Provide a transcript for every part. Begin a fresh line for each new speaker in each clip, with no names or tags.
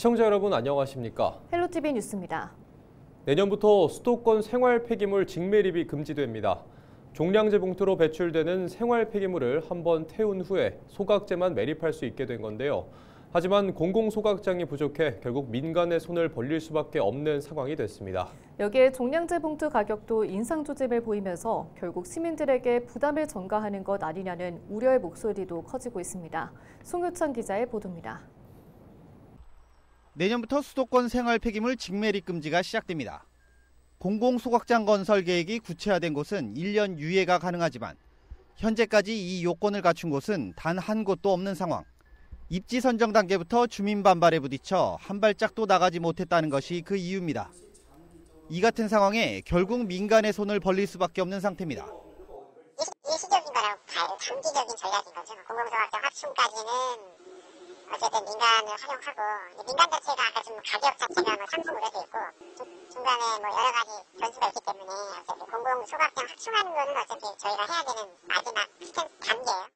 시청자 여러분 안녕하십니까?
헬로티비 뉴스입니다.
내년부터 수도권 생활 폐기물 직매립이 금지됩니다. 종량제 봉투로 배출되는 생활 폐기물을 한번 태운 후에 소각제만 매립할 수 있게 된 건데요. 하지만 공공소각장이 부족해 결국 민간의 손을 벌릴 수밖에 없는 상황이 됐습니다.
여기에 종량제 봉투 가격도 인상 조짐을 보이면서 결국 시민들에게 부담을 전가하는 것 아니냐는 우려의 목소리도 커지고 있습니다. 송효찬 기자의 보도입니다.
내년부터 수도권 생활 폐기물 직매립 금지가 시작됩니다. 공공소각장 건설 계획이 구체화된 곳은 1년 유예가 가능하지만 현재까지 이 요건을 갖춘 곳은 단 한 곳도 없는 상황. 입지 선정 단계부터 주민 반발에 부딪혀 한 발짝도 나가지 못했다는 것이 그 이유입니다. 이 같은 상황에 결국 민간의 손을 벌릴 수밖에 없는 상태입니다.
일시적인 거라고 봐요. 단기적인 전략인 거죠. 공공소각장 확충까지는 어쨌든 민간을 활용하고, 민간 자체가 아까 좀 가격 자체가 상승 우려도 있고 중간에 여러 가지 변수가 있기 때문에 어차피 공공소각장 확충하는 거는 어차피 저희가 해야 되는 마지막 단계예요.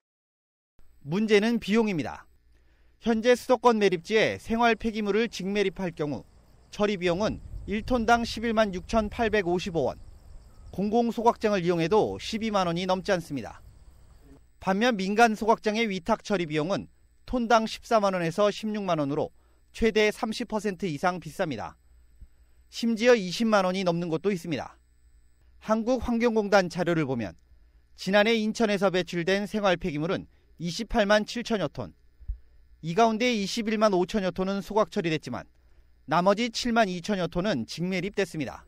문제는 비용입니다. 현재 수도권 매립지에 생활 폐기물을 직매립할 경우 처리 비용은 1톤당 11만 6,855원, 공공소각장을 이용해도 12만 원이 넘지 않습니다. 반면 민간 소각장의 위탁 처리 비용은 톤당 14만 원에서 16만 원으로 최대 30% 이상 비쌉니다. 심지어 20만 원이 넘는 곳도 있습니다. 한국환경공단 자료를 보면 지난해 인천에서 배출된 생활 폐기물은 28만 7천여 톤, 이 가운데 21만 5천여 톤은 소각 처리됐지만 나머지 7만 2천여 톤은 직매립됐습니다.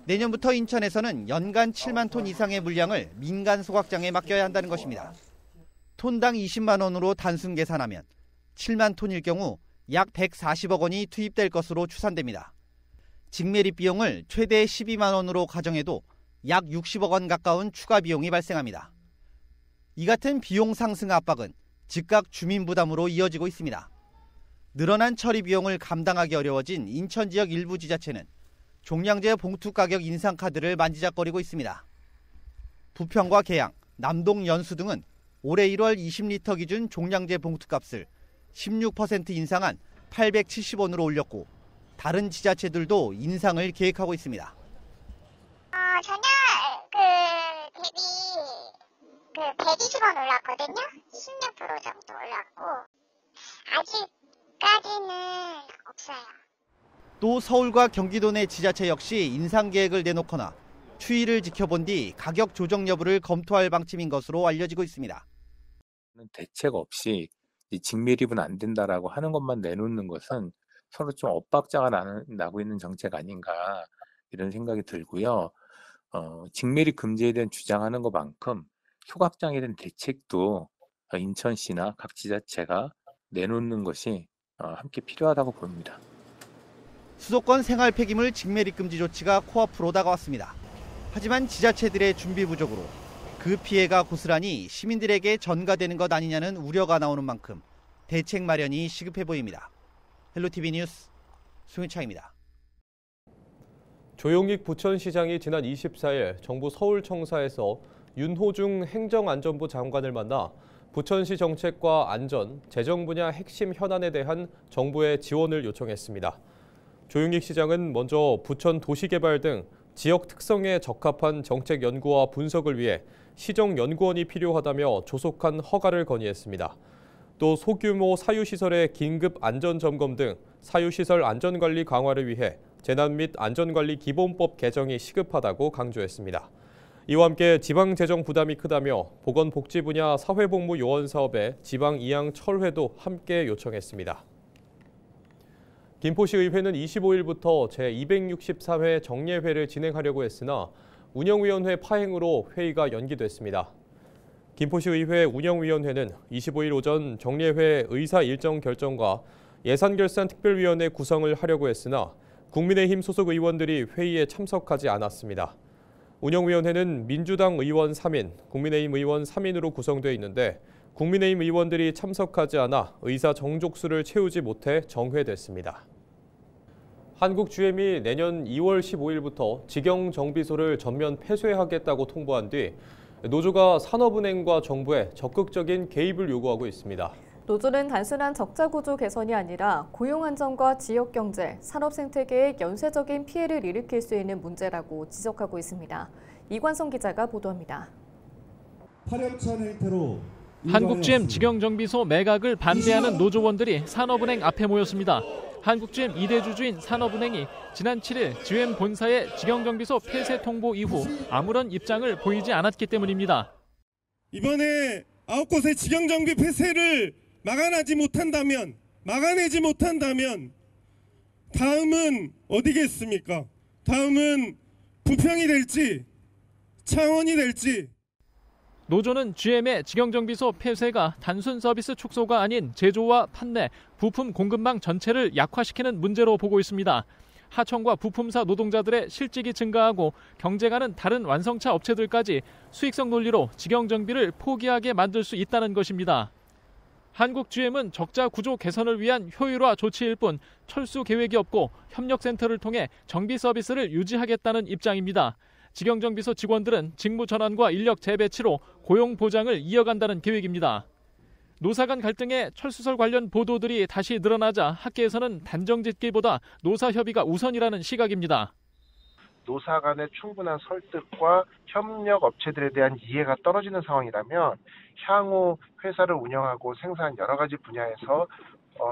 내년부터 인천에서는 연간 7만 톤 이상의 물량을 민간 소각장에 맡겨야 한다는 것입니다. 톤당 20만 원으로 단순 계산하면 7만 톤일 경우 약 140억 원이 투입될 것으로 추산됩니다. 직매립 비용을 최대 12만 원으로 가정해도 약 60억 원 가까운 추가 비용이 발생합니다. 이 같은 비용 상승 압박은 즉각 주민 부담으로 이어지고 있습니다. 늘어난 처리 비용을 감당하기 어려워진 인천 지역 일부 지자체는 종량제 봉투 가격 인상 카드를 만지작거리고 있습니다. 부평과 계양, 남동, 연수 등은 올해 1월 20리터 기준 종량제 봉투 값을 16% 인상한 870원으로 올렸고 다른 지자체들도 인상을 계획하고 있습니다.
전혀 대비 120원 올랐거든요. 16% 정도 올랐고 아직까지는 없어요.
또 서울과 경기도 내 지자체 역시 인상 계획을 내놓거나 추이를 지켜본 뒤 가격 조정 여부를 검토할 방침인 것으로 알려지고 있습니다.
대책 없이 직매립은 안 된다라고 하는 것만 내놓는 것은 서로 좀 엇박자가 나고 있는 정책 아닌가 이런 생각이 들고요. 직매립 금지에 대한 주장하는 것만큼 소각장에 대한 대책도 인천시나 각 지자체가 내놓는 것이 함께 필요하다고 봅니다.
수도권 생활 폐기물 직매립 금지 조치가 코앞으로 다가왔습니다. 하지만 지자체들의 준비 부족으로 그 피해가 고스란히 시민들에게 전가되는 것 아니냐는 우려가 나오는 만큼 대책 마련이 시급해 보입니다. 헬로티비 뉴스 송유창입니다.
조용익 부천시장이 지난 24일 정부 서울청사에서 윤호중 행정안전부 장관을 만나 부천시 정책과 안전, 재정 분야 핵심 현안에 대한 정부의 지원을 요청했습니다. 조용익 시장은 먼저 부천 도시개발 등 지역 특성에 적합한 정책 연구와 분석을 위해 시정연구원이 필요하다며 조속한 허가를 건의했습니다. 또 소규모 사유시설의 긴급 안전점검 등 사유시설 안전관리 강화를 위해 재난 및 안전관리 기본법 개정이 시급하다고 강조했습니다. 이와 함께 지방 재정 부담이 크다며 보건복지 분야 사회복무 요원 사업의 지방 이양 철회도 함께 요청했습니다. 김포시의회는 25일부터 제264회 정례회를 진행하려고 했으나 운영위원회 파행으로 회의가 연기됐습니다. 김포시의회 운영위원회는 25일 오전 정례회 의사 일정 결정과 예산결산특별위원회 구성을 하려고 했으나 국민의힘 소속 의원들이 회의에 참석하지 않았습니다. 운영위원회는 민주당 의원 3인, 국민의힘 의원 3인으로 구성되어 있는데 국민의힘 의원들이 참석하지 않아 의사 정족수를 채우지 못해 정회됐습니다. 한국GM이 내년 2월 15일부터 직영정비소를 전면 폐쇄하겠다고 통보한 뒤 노조가 산업은행과 정부에 적극적인 개입을 요구하고 있습니다.
노조는 단순한 적자 구조 개선이 아니라 고용 안정과 지역 경제, 산업 생태계에 연쇄적인 피해를 일으킬 수 있는 문제라고 지적하고 있습니다. 이관성 기자가 보도합니다.
파렴치한 행태로
한국GM 직영정비소 매각을 반대하는 노조원들이 산업은행 앞에 모였습니다. 한국GM 2대 주주인 산업은행이 지난 7일 GM 본사의 직영정비소 폐쇄 통보 이후 아무런 입장을 보이지 않았기 때문입니다.
이번에 9곳의 직영정비 폐쇄를 막아내지 못한다면 다음은 어디겠습니까? 다음은 부평이 될지 창원이 될지.
노조는 GM의 직영정비소 폐쇄가 단순 서비스 축소가 아닌 제조와 판매, 부품 공급망 전체를 약화시키는 문제로 보고 있습니다. 하청과 부품사 노동자들의 실직이 증가하고 경쟁하는 다른 완성차 업체들까지 수익성 논리로 직영정비를 포기하게 만들 수 있다는 것입니다. 한국GM은 적자 구조 개선을 위한 효율화 조치일 뿐 철수 계획이 없고 협력센터를 통해 정비 서비스를 유지하겠다는 입장입니다. 직영정비소 직원들은 직무 전환과 인력 재배치로 고용 보장을 이어간다는 계획입니다. 노사 간 갈등에 철수설 관련 보도들이 다시 늘어나자 학계에서는 단정짓기보다 노사협의가 우선이라는 시각입니다.
노사 간의 충분한 설득과 협력 업체들에 대한 이해가 떨어지는 상황이라면 향후 회사를 운영하고 생산 여러 가지 분야에서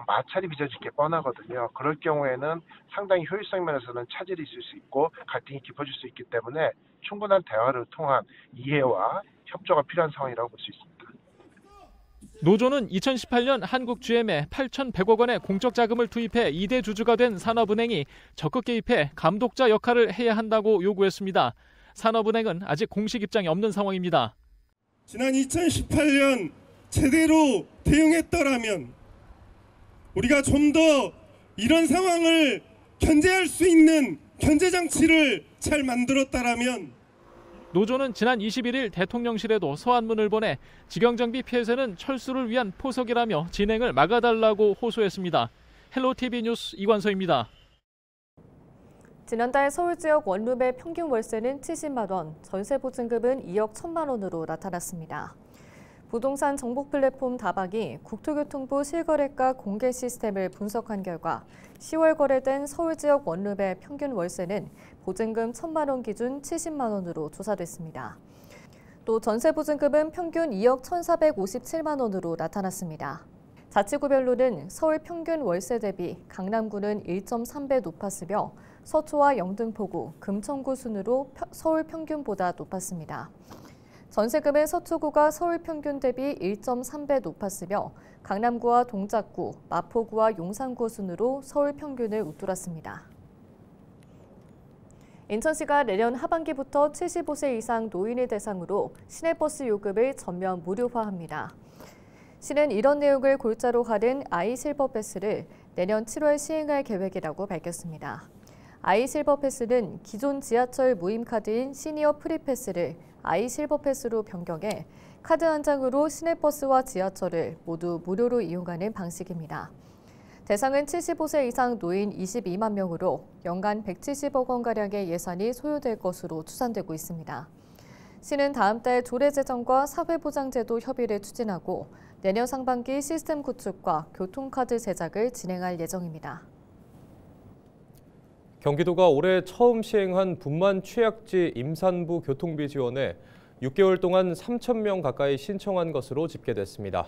마찰이 빚어질 게 뻔하거든요. 그럴 경우에는 상당히 효율성 면에서는 차질이 있을 수 있고 갈등이 깊어질 수 있기 때문에 충분한 대화를 통한 이해와 협조가 필요한 상황이라고 볼 수 있습니다.
노조는 2018년 한국GM에 8,100억 원의 공적 자금을 투입해 2대 주주가 된 산업은행이 적극 개입해 감독자 역할을 해야 한다고 요구했습니다. 산업은행은 아직 공식 입장이 없는 상황입니다.
지난 2018년 제대로 대응했더라면 우리가 좀 더 이런 상황을 견제할 수 있는 견제장치를 잘 만들었다라면.
노조는 지난 21일 대통령실에도 서한문을 보내 직영정비 폐쇄는 철수를 위한 포석이라며 진행을 막아달라고 호소했습니다. 헬로티비 뉴스 이관서입니다.
지난달 서울 지역 원룸의 평균 월세는 70만 원, 전세 보증금은 2억 1천만 원으로 나타났습니다. 부동산 정보 플랫폼 다박이 국토교통부 실거래가 공개 시스템을 분석한 결과 10월 거래된 서울 지역 원룸의 평균 월세는 보증금 1천만 원 기준 70만 원으로 조사됐습니다. 또 전세 보증금은 평균 2억 1,457만 원으로 나타났습니다. 자치구별로는 서울 평균 월세 대비 강남구는 1.3배 높았으며 서초와 영등포구, 금천구 순으로 서울 평균보다 높았습니다. 전세금은 서초구가 서울 평균 대비 1.3배 높았으며 강남구와 동작구, 마포구와 용산구 순으로 서울 평균을 웃돌았습니다. 인천시가 내년 하반기부터 75세 이상 노인을 대상으로 시내버스 요금을 전면 무료화합니다. 시는 이런 내용을 골자로 하는 아이실버 패스를 내년 7월 시행할 계획이라고 밝혔습니다. 아이실버 패스는 기존 지하철 무임 카드인 시니어 프리패스를 아이실버 패스로 변경해 카드 한 장으로 시내버스와 지하철을 모두 무료로 이용하는 방식입니다. 대상은 75세 이상 노인 22만 명으로 연간 170억 원가량의 예산이 소요될 것으로 추산되고 있습니다. 시는 다음 달 조례제정과 사회보장제도 협의를 추진하고 내년 상반기 시스템 구축과 교통카드 제작을 진행할 예정입니다.
경기도가 올해 처음 시행한 분만 취약지 임산부 교통비 지원에 6개월 동안 3,000명 가까이 신청한 것으로 집계됐습니다.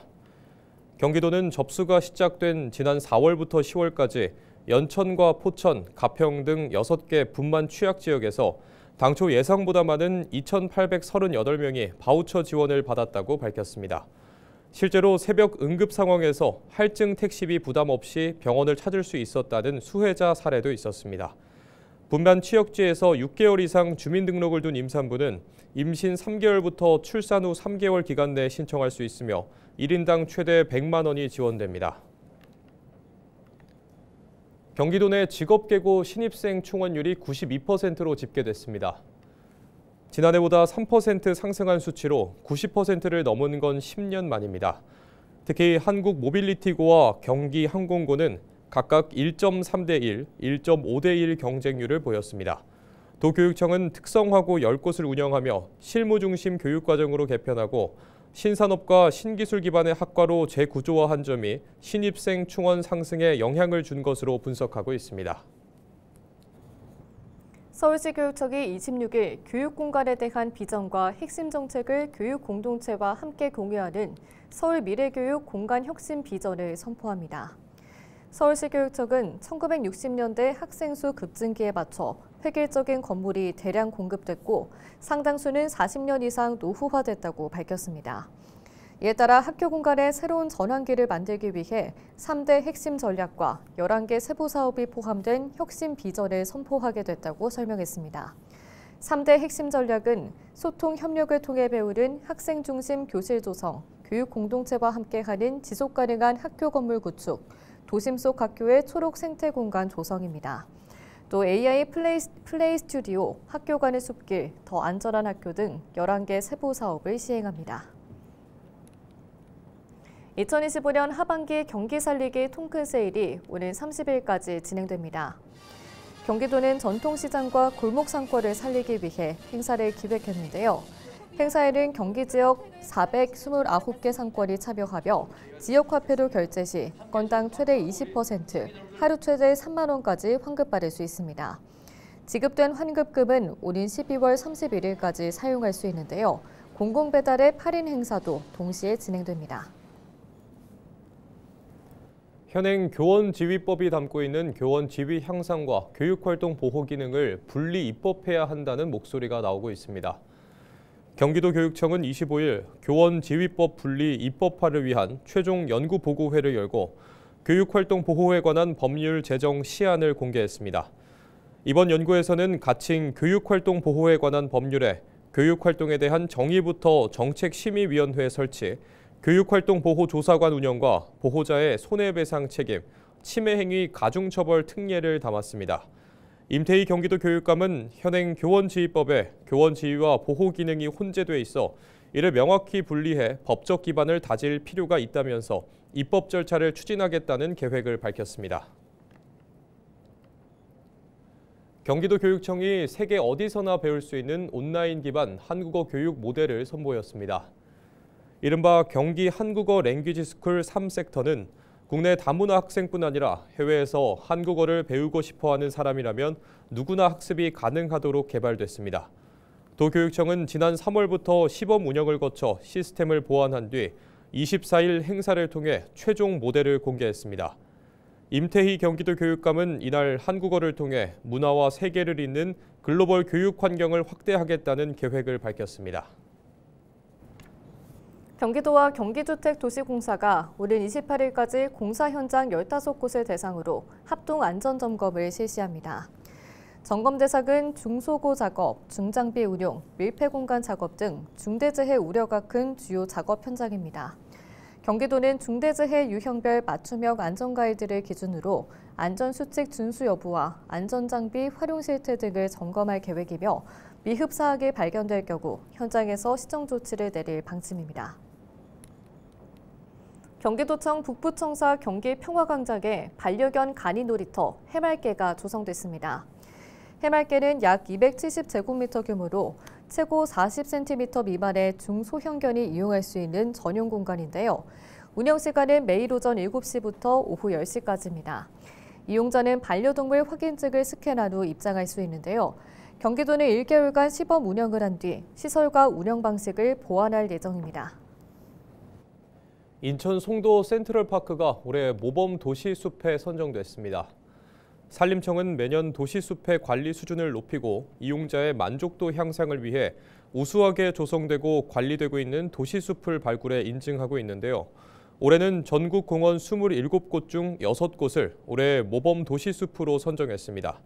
경기도는 접수가 시작된 지난 4월부터 10월까지 연천과 포천, 가평 등 6개 분만 취약 지역에서 당초 예상보다 많은 2,838명이 바우처 지원을 받았다고 밝혔습니다. 실제로 새벽 응급 상황에서 할증 택시비 부담 없이 병원을 찾을 수 있었다는 수혜자 사례도 있었습니다. 분만 취약지에서 6개월 이상 주민등록을 둔 임산부는 임신 3개월부터 출산 후 3개월 기간 내에 신청할 수 있으며 1인당 최대 100만 원이 지원됩니다. 경기도 내 직업계고 신입생 충원율이 92%로 집계됐습니다. 지난해보다 3% 상승한 수치로 90%를 넘은 건 10년 만입니다. 특히 한국모빌리티고와 경기항공고는 각각 1.3대 1, 1.5대 1 경쟁률을 보였습니다. 도교육청은 특성화고 10곳을 운영하며 실무 중심 교육과정으로 개편하고 신산업과 신기술 기반의 학과로 재구조화한 점이 신입생 충원 상승에 영향을 준 것으로 분석하고 있습니다.
서울시 교육청이 26일 교육 공간에 대한 비전과 핵심 정책을 교육 공동체와 함께 공유하는 서울 미래교육 공간 혁신 비전을 선포합니다. 서울시 교육청은 1960년대 학생 수 급증기에 맞춰 획일적인 건물이 대량 공급됐고 상당수는 40년 이상 노후화됐다고 밝혔습니다. 이에 따라 학교 공간의 새로운 전환기를 만들기 위해 3대 핵심 전략과 11개 세부 사업이 포함된 혁신 비전을 선포하게 됐다고 설명했습니다. 3대 핵심 전략은 소통 협력을 통해 배우는 학생 중심 교실 조성, 교육 공동체와 함께하는 지속 가능한 학교 건물 구축, 도심 속 학교의 초록 생태 공간 조성입니다. 또 AI 플레이 스튜디오, 학교 간의 숲길, 더 안전한 학교 등 11개 세부 사업을 시행합니다. 2025년 하반기 경기 살리기 통큰 세일이 오는 30일까지 진행됩니다. 경기도는 전통시장과 골목 상권을 살리기 위해 행사를 기획했는데요. 행사에는 경기 지역 429개 상권이 참여하며 지역화폐로 결제 시 건당 최대 20%, 하루 최대 3만 원까지 환급받을 수 있습니다. 지급된 환급금은 오는 12월 31일까지 사용할 수 있는데요. 공공배달의 8인 행사도 동시에 진행됩니다.
현행 교원지휘법이 담고 있는 교원지휘 향상과 교육활동 보호 기능을 분리 입법해야 한다는 목소리가 나오고 있습니다. 경기도 교육청은 25일 교원지휘법 분리 입법화를 위한 최종 연구보고회를 열고 교육활동 보호에 관한 법률 제정 시안을 공개했습니다. 이번 연구에서는 가칭 교육활동 보호에 관한 법률에 교육활동에 대한 정의부터 정책심의위원회 설치, 교육활동 보호조사관 운영과 보호자의 손해배상 책임, 침해행위 가중처벌 특례를 담았습니다. 임태희 경기도 교육감은 현행 교원지휘법에 교원지휘와 보호 기능이 혼재돼 있어 이를 명확히 분리해 법적 기반을 다질 필요가 있다면서 입법 절차를 추진하겠다는 계획을 밝혔습니다. 경기도 교육청이 세계 어디서나 배울 수 있는 온라인 기반 한국어 교육 모델을 선보였습니다. 이른바 경기 한국어 랭귀지 스쿨 3섹터는 국내 다문화 학생뿐 아니라 해외에서 한국어를 배우고 싶어하는 사람이라면 누구나 학습이 가능하도록 개발됐습니다. 도교육청은 지난 3월부터 시범 운영을 거쳐 시스템을 보완한 뒤 24일 행사를 통해 최종 모델을 공개했습니다. 임태희 경기도 교육감은 이날 한국어를 통해 문화와 세계를 잇는 글로벌 교육 환경을 확대하겠다는 계획을 밝혔습니다.
경기도와 경기주택도시공사가 오는 28일까지 공사 현장 15곳을 대상으로 합동 안전점검을 실시합니다. 점검 대상은 중소고 작업, 중장비 운용, 밀폐공간 작업 등 중대재해 우려가 큰 주요 작업 현장입니다. 경기도는 중대재해 유형별 맞춤형 안전 가이드를 기준으로 안전수칙 준수 여부와 안전장비 활용 실태 등을 점검할 계획이며 미흡 사항이 발견될 경우 현장에서 시정 조치를 내릴 방침입니다. 경기도청 북부청사 경기 평화광장에 반려견 간이 놀이터 해맑개가 조성됐습니다. 해맑개는 약 270제곱미터 규모로 최고 40cm 미만의 중소형견이 이용할 수 있는 전용 공간인데요. 운영 시간은 매일 오전 7시부터 오후 10시까지입니다. 이용자는 반려동물 확인증을 스캔한 후 입장할 수 있는데요. 경기도는 1개월간 시범 운영을 한 뒤 시설과 운영 방식을 보완할 예정입니다.
인천 송도 센트럴파크가 올해 모범 도시숲에 선정됐습니다. 산림청은 매년 도시숲의 관리 수준을 높이고 이용자의 만족도 향상을 위해 우수하게 조성되고 관리되고 있는 도시숲을 발굴해 인증하고 있는데요. 올해는 전국 공원 27곳 중 6곳을 올해 모범 도시숲으로 선정했습니다.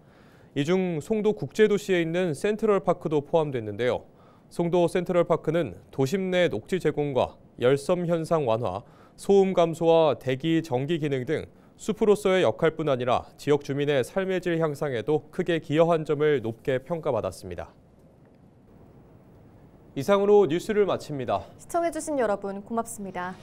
이 중 송도 국제도시에 있는 센트럴파크도 포함됐는데요. 송도 센트럴파크는 도심 내 녹지 제공과 열섬 현상 완화, 소음 감소와 대기 정기 기능 등 숲으로서의 역할뿐 아니라 지역 주민의 삶의 질 향상에도 크게 기여한 점을 높게 평가받았습니다. 이상으로 뉴스를 마칩니다.
시청해주신 여러분 고맙습니다.